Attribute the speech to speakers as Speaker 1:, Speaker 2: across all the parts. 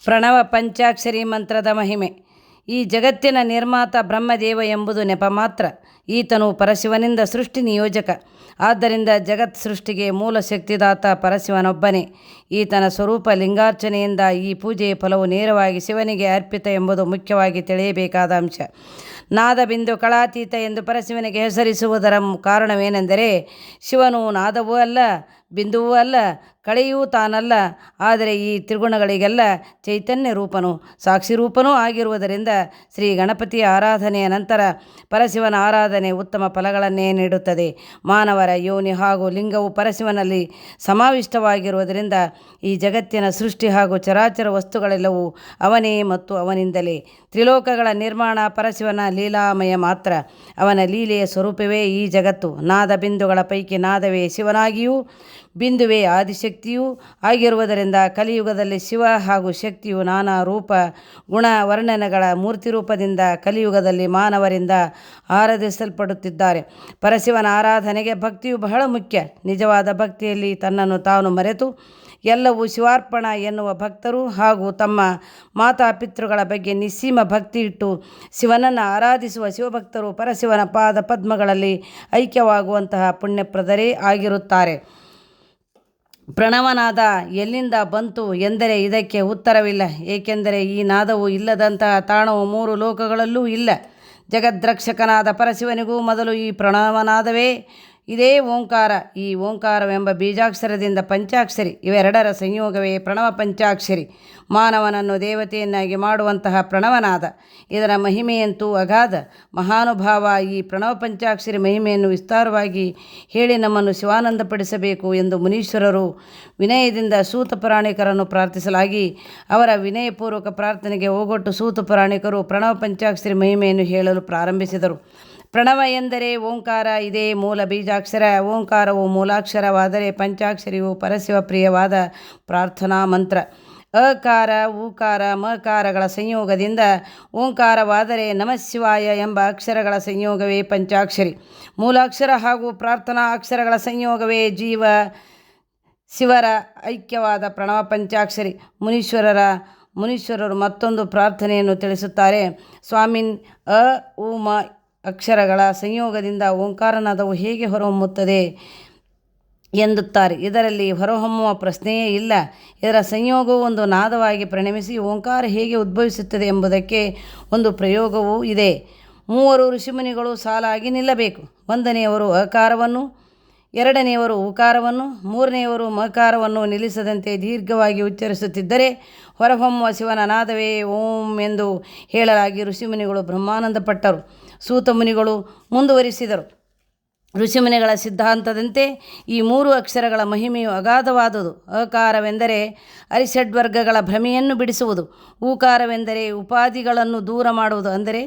Speaker 1: ಪ್ರಣವ ಪಂಚಾಕ್ಷರಿ ಮಂತ್ರದ ಮಹಿಮೆ. ಈ ಜಗತ್ತಿನ ನಿರ್ಮಾತ ಬ್ರಹ್ಮದೇವ ಎಂಬುದು ನೆಪ ಮಾತ್ರ. ಈತನು ಪರಶಿವನಿಂದ ಸೃಷ್ಟಿ ನಿಯೋಜಕ. ಆದ್ದರಿಂದ ಜಗತ್ ಸೃಷ್ಟಿಗೆ ಮೂಲ ಶಕ್ತಿದಾತ ಪರಶಿವನೊಬ್ಬನೇ. ಈತನ ಸ್ವರೂಪ ಲಿಂಗಾರ್ಚನೆಯಿಂದ ಈ ಪೂಜೆಯ ಫಲವು ನೇರವಾಗಿ ಶಿವನಿಗೆ ಅರ್ಪಿತ ಎಂಬುದು ಮುಖ್ಯವಾಗಿ ತಿಳಿಯಬೇಕಾದ ಅಂಶ. ನಾದಬಿಂದು ಕಳಾತೀತ ಎಂದು ಪರಶಿವನಿಗೆ ಹೆಸರಿಸುವುದರ ಕಾರಣವೇನೆಂದರೆ, ಶಿವನು ನಾದವೂ ಅಲ್ಲ, ಬಿಂದುವೂ ಅಲ್ಲ, ಕಳೆಯೂ ತಾನಲ್ಲ. ಆದರೆ ಈ ತ್ರಿಗುಣಗಳಿಗೆಲ್ಲ ಚೈತನ್ಯ ರೂಪನೂ ಸಾಕ್ಷಿ ರೂಪನೂ ಆಗಿರುವುದರಿಂದ ಶ್ರೀ ಗಣಪತಿಯ ಆರಾಧನೆಯ ನಂತರ ಪರಶಿವನ ಆರಾಧನೆ ಉತ್ತಮ ಫಲಗಳನ್ನೇ ನೀಡುತ್ತದೆ. ಮಾನವರ ಯೋನಿ ಹಾಗೂ ಲಿಂಗವು ಪರಶಿವನಲ್ಲಿ ಸಮಾವಿಷ್ಟವಾಗಿರುವುದರಿಂದ ಈ ಜಗತ್ತಿನ ಸೃಷ್ಟಿ ಹಾಗೂ ಚರಾಚರ ವಸ್ತುಗಳೆಲ್ಲವೂ ಅವನೇ ಮತ್ತು ಅವನಿಂದಲೇ. ತ್ರಿಲೋಕಗಳ ನಿರ್ಮಾಣ ಪರಶಿವನ ಲೀಲಾಮಯ ಮಾತ್ರ. ಅವನ ಲೀಲೆಯ ಸ್ವರೂಪವೇ ಈ ಜಗತ್ತು. ನಾದ ಬಿಂದುಗಳ ಪೈಕಿ ನಾದವೇ ಶಿವನಾಗಿಯೂ ಬಿಂದುವೇ ಆದಿಶಕ್ತಿಯೂ ಆಗಿರುವುದರಿಂದ ಕಲಿಯುಗದಲ್ಲಿ ಶಿವ ಹಾಗೂ ಶಕ್ತಿಯು ನಾನಾ ರೂಪ ಗುಣ ವರ್ಣನೆಗಳ ಮೂರ್ತಿ ರೂಪದಿಂದ ಕಲಿಯುಗದಲ್ಲಿ ಮಾನವರಿಂದ ಆರಾಧಿಸಲ್ಪಡುತ್ತಿದ್ದಾರೆ. ಪರಶಿವನ ಆರಾಧನೆಗೆ ಭಕ್ತಿಯು ಬಹಳ ಮುಖ್ಯ. ನಿಜವಾದ ಭಕ್ತಿಯಲ್ಲಿ ತನ್ನನ್ನು ತಾನು ಮರೆತು ಎಲ್ಲವೂ ಶಿವಾರ್ಪಣ ಎನ್ನುವ ಭಕ್ತರು ಹಾಗೂ ತಮ್ಮ ಮಾತಾಪಿತೃಗಳ ಬಗ್ಗೆ ನಿಸ್ಸೀಮ ಭಕ್ತಿ ಇಟ್ಟು ಶಿವನನ್ನು ಆರಾಧಿಸುವ ಶಿವಭಕ್ತರು ಪರಶಿವನ ಪಾದ ಪದ್ಮಗಳಲ್ಲಿ ಐಕ್ಯವಾಗುವಂತಹ ಪುಣ್ಯಪ್ರದರೇ ಆಗಿರುತ್ತಾರೆ. ಪ್ರಣವನಾದ ಎಲ್ಲಿಂದ ಬಂತು ಎಂದರೆ ಇದಕ್ಕೆ ಉತ್ತರವಿಲ್ಲ. ಏಕೆಂದರೆ ಈ ನಾದವು ಇಲ್ಲದಂತಹ ತಾಣವು ಮೂರು ಲೋಕಗಳಲ್ಲೂ ಇಲ್ಲ. ಜಗದ್ರಕ್ಷಕನಾದ ಪರಶಿವನಿಗೂ ಮೊದಲು ಈ ಪ್ರಣವನಾದವೇ ಇದೇ ಓಂಕಾರ. ಈ ಓಂಕಾರವೆಂಬ ಬೀಜಾಕ್ಷರದಿಂದ ಪಂಚಾಕ್ಷರಿ ಇವೆರಡರ ಸಂಯೋಗವೇ ಪ್ರಣವ ಪಂಚಾಕ್ಷರಿ. ಮಾನವನನ್ನು ದೇವತೆಯನ್ನಾಗಿ ಮಾಡುವಂತಹ ಪ್ರಣವನಾದ. ಇದರ ಮಹಿಮೆಯಂತೂ ಅಗಾಧ. ಮಹಾನುಭಾವ ಈ ಪ್ರಣವ ಪಂಚಾಕ್ಷರಿ ಮಹಿಮೆಯನ್ನು ವಿಸ್ತಾರವಾಗಿ ಹೇಳಿ ನಮ್ಮನ್ನು ಶಿವಾನಂದಪಡಿಸಬೇಕು ಎಂದು ಮುನೀಶ್ವರರು ವಿನಯದಿಂದ ಸೂತ ಪುರಾಣಿಕರನ್ನು ಪ್ರಾರ್ಥಿಸಲಾಗಿ ಅವರ ವಿನಯಪೂರ್ವಕ ಪ್ರಾರ್ಥನೆಗೆ ಓಗೊಟ್ಟು ಸೂತ ಪುರಾಣಿಕರು ಪ್ರಣವ ಪಂಚಾಕ್ಷರಿ ಮಹಿಮೆಯನ್ನು ಹೇಳಲು ಪ್ರಾರಂಭಿಸಿದರು. ಪ್ರಣವ ಎಂದರೆ ಓಂಕಾರ. ಇದೇ ಮೂಲ ಬೀಜಾಕ್ಷರ. ಓಂಕಾರವು ಮೂಲಾಕ್ಷರವಾದರೆ ಪಂಚಾಕ್ಷರಿಯು ಪರಶಿವ ಪ್ರಿಯವಾದ ಪ್ರಾರ್ಥನಾ ಮಂತ್ರ. ಅಕಾರ ಊಕಾರ ಮಕಾರಗಳ ಸಂಯೋಗದಿಂದ ಓಂಕಾರವಾದರೆ ನಮಃಶಿವಾಯ ಎಂಬ ಅಕ್ಷರಗಳ ಸಂಯೋಗವೇ ಪಂಚಾಕ್ಷರಿ. ಮೂಲಾಕ್ಷರ ಹಾಗೂ ಪ್ರಾರ್ಥನಾ ಅಕ್ಷರಗಳ ಸಂಯೋಗವೇ ಶಿವರ ಐಕ್ಯವಾದ ಪ್ರಣವ ಪಂಚಾಕ್ಷರಿ. ಮುನೀಶ್ವರರು ಮತ್ತೊಂದು ಪ್ರಾರ್ಥನೆಯನ್ನು ತಿಳಿಸುತ್ತಾರೆ. ಸ್ವಾಮಿನ್ ಅ ಉ ಮ ಅಕ್ಷರಗಳ ಸಂಯೋಗದಿಂದ ಓಂಕಾರನಾದವು ಹೇಗೆ ಹೊರಹೊಮ್ಮುತ್ತದೆ ಎಂದುತ್ತಾರೆ. ಇದರಲ್ಲಿ ಹೊರಹೊಮ್ಮುವ ಪ್ರಶ್ನೆಯೇ ಇಲ್ಲ. ಇದರ ಸಂಯೋಗವು ಒಂದು ನಾದವಾಗಿ ಪರಿಣಮಿಸಿ ಓಂಕಾರ ಹೇಗೆ ಉದ್ಭವಿಸುತ್ತದೆ ಎಂಬುದಕ್ಕೆ ಒಂದು ಪ್ರಯೋಗವೂ ಇದೆ. ಮೂವರು ಋಷಿಮುನಿಗಳು ಸಾಲಾಗಿ ನಿಲ್ಲಬೇಕು. ಒಂದನೆಯವರು ಅಕಾರವನ್ನು, ಎರಡನೆಯವರು ಉಕಾರವನ್ನು, ಮೂರನೆಯವರು ಮಕಾರವನ್ನು ನಿಲ್ಲಿಸದಂತೆ ದೀರ್ಘವಾಗಿ ಉಚ್ಚರಿಸುತ್ತಿದ್ದರೆ ಹೊರಹೊಮ್ಮುವ ಶಿವನ ನಾದವೇ ಓಂ ಎಂದು ಹೇಳಲಾಗಿ ಋಷಿಮುನಿಗಳು ಬ್ರಹ್ಮಾನಂದಪಟ್ಟರು. ಸೂತ ಮುನಿಗಳು ಮುಂದುವರಿಸಿದರು. ಋಷಿಮುನಿಗಳ ಸಿದ್ಧಾಂತದಂತೆ ಈ ಮೂರು ಅಕ್ಷರಗಳ ಮಹಿಮೆಯು ಅಗಾಧವಾದುದು. ಅಕಾರವೆಂದರೆ ಅರಿಷಡ್ವರ್ಗಗಳ ಭ್ರಮೆಯನ್ನು ಬಿಡಿಸುವುದು. ಊಕಾರವೆಂದರೆ ಉಪಾಧಿಗಳನ್ನು ದೂರ ಮಾಡುವುದು. ಅಂದರೆ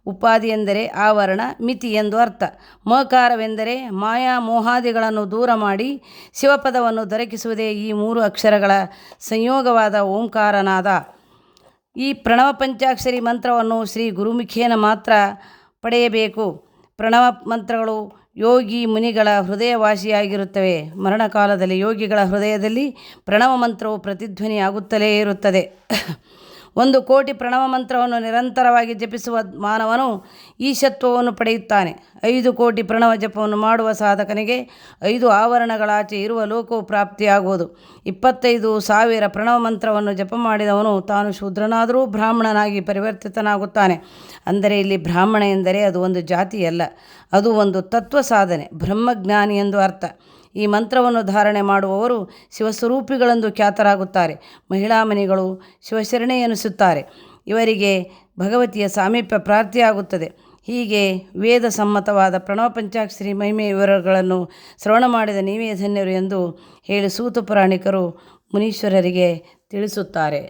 Speaker 1: ಉಪಾಧಿ ಎಂದರೆ ಆವರಣ, ಮಿತಿ ಎಂದು ಅರ್ಥ. ಮಕಾರವೆಂದರೆ ಮಾಯಾ ಮೋಹಾದಿಗಳನ್ನು ದೂರ ಮಾಡಿ ಶಿವಪದವನ್ನು ದೊರಕಿಸುವುದೇ ಈ ಮೂರು ಅಕ್ಷರಗಳ ಸಂಯೋಗವಾದ ಓಂಕಾರನಾದ. ಈ ಪ್ರಣವ ಪಂಚಾಕ್ಷರಿ ಮಂತ್ರವನ್ನು ಶ್ರೀ ಗುರುಮುಖೇನ ಮಾತ್ರ ಪಡೆಯಬೇಕು. ಪ್ರಣವ ಮಂತ್ರಗಳು ಯೋಗಿ ಮುನಿಗಳ ಹೃದಯವಾಸಿಯಾಗಿರುತ್ತವೆ. ಮರಣಕಾಲದಲ್ಲಿ ಯೋಗಿಗಳ ಹೃದಯದಲ್ಲಿ ಪ್ರಣವ ಮಂತ್ರವು ಪ್ರತಿಧ್ವನಿಯಾಗುತ್ತಲೇ ಇರುತ್ತದೆ. 1,000,000 ಪ್ರಣವ ಮಂತ್ರವನ್ನು ನಿರಂತರವಾಗಿ ಜಪಿಸುವ ಮಾನವನು ಈಶತ್ವವನ್ನು ಪಡೆಯುತ್ತಾನೆ. 5,000,000 ಪ್ರಣವ ಜಪವನ್ನು ಮಾಡುವ ಸಾಧಕನಿಗೆ 5 ಆವರಣಗಳಾಚೆ ಇರುವ ಲೋಕವು ಪ್ರಾಪ್ತಿಯಾಗುವುದು. 25,000 ಪ್ರಣವ ಮಂತ್ರವನ್ನು ಜಪ ಮಾಡಿದವನು ತಾನು ಶೂದ್ರನಾದರೂ ಬ್ರಾಹ್ಮಣನಾಗಿ ಪರಿವರ್ತಿತನಾಗುತ್ತಾನೆ. ಅಂದರೆ ಇಲ್ಲಿ ಬ್ರಾಹ್ಮಣ ಎಂದರೆ ಅದು ಒಂದು ಜಾತಿಯಲ್ಲ, ಅದು ಒಂದು ತತ್ವ ಸಾಧನೆ, ಬ್ರಹ್ಮಜ್ಞಾನಿ ಎಂದು ಅರ್ಥ. ಈ ಮಂತ್ರವನ್ನು ಧಾರಣೆ ಮಾಡುವವರು ಶಿವಸ್ವರೂಪಿಗಳೆಂದು ಖ್ಯಾತರಾಗುತ್ತಾರೆ. ಮಹಿಳಾಮಣಿಗಳು ಶಿವಶರಣೆ ಎನಿಸುತ್ತಾರೆ. ಇವರಿಗೆ ಭಗವತಿಯ ಸಾಮೀಪ್ಯ ಪ್ರಾಪ್ತಿಯಾಗುತ್ತದೆ. ಹೀಗೆ ವೇದ ಸಮ್ಮತವಾದ ಪ್ರಣವ ಪಂಚಾಕ್ಷರಿ ಮಹಿಮೆಯ ವಿವರಗಳನ್ನು ಶ್ರವಣ ಮಾಡಿದ ನೀವೇ ಧನ್ಯರು ಎಂದು ಹೇಳಿ ಸೂತ ಪುರಾಣಿಕರು ಮುನೀಶ್ವರರಿಗೆ ತಿಳಿಸುತ್ತಾರೆ.